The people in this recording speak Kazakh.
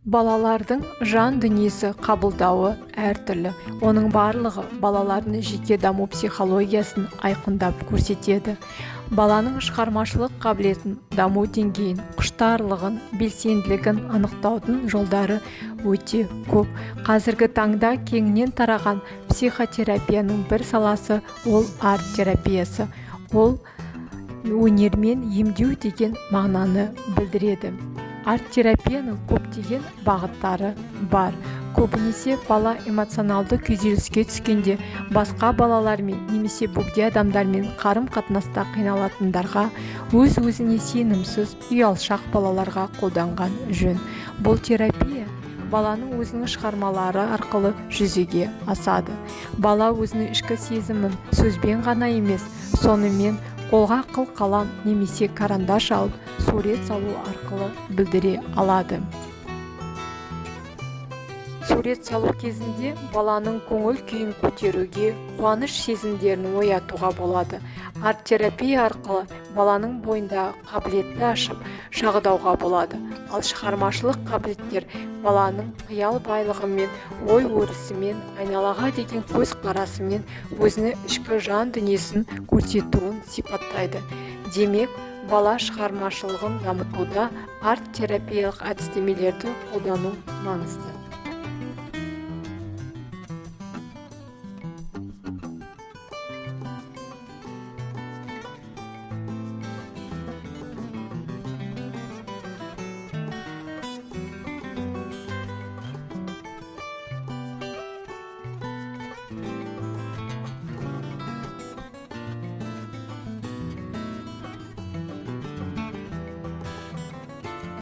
Балалардың жан дүниесі қабылдауы әртүрлі. Оның барлығы балалардың жеке даму психологиясын айқындап көрсетеді. Баланың шығармашылық қабілетін, даму деңгейін, құштарлығын, белсенділігін анықтаудың жолдары өте көп. Қазіргі таңда кеңінен тараған психотерапияның бір саласы ол арт-терапиясы. Ол өнермен емдеу деген мағынаны білдіреді. Арт-терапияның көптеген бағыттары бар. Көбінесе бала эмоционалды күйзеліске түскенде басқа балалармен немесе бөгде адамдармен қарым-қатынаста қиналатындарға, өз-өзіне сенімсіз, ұялшақ балаларға қолданған жөн. Бұл терапия баланың өзінің шығармалары арқылы жүзеге асады. Бала өзінің ішкі сезімін сөзбен ғана емес, сонымен қолға қыл-қалам немесе карандаш алып, сурет салу арқылы білдіре алады. Сурет салу кезінде баланың көңіл күйін көтеруге, қуаныш сезімдерін оятуға болады. Арт-терапия арқылы баланың бойындағы қабілетті ашып, шағындауға болады. Ал шығармашылық қабілеттер баланың қиял байлығымен, ой өрісімен, айналаға деген көз қарасымен өзінің ішкі жан дүниесін көрсетуін сипаттайды. Демек, бала шығармашылығын дамытуда арт-терапиялық әдістемелерді қолдану маңызды.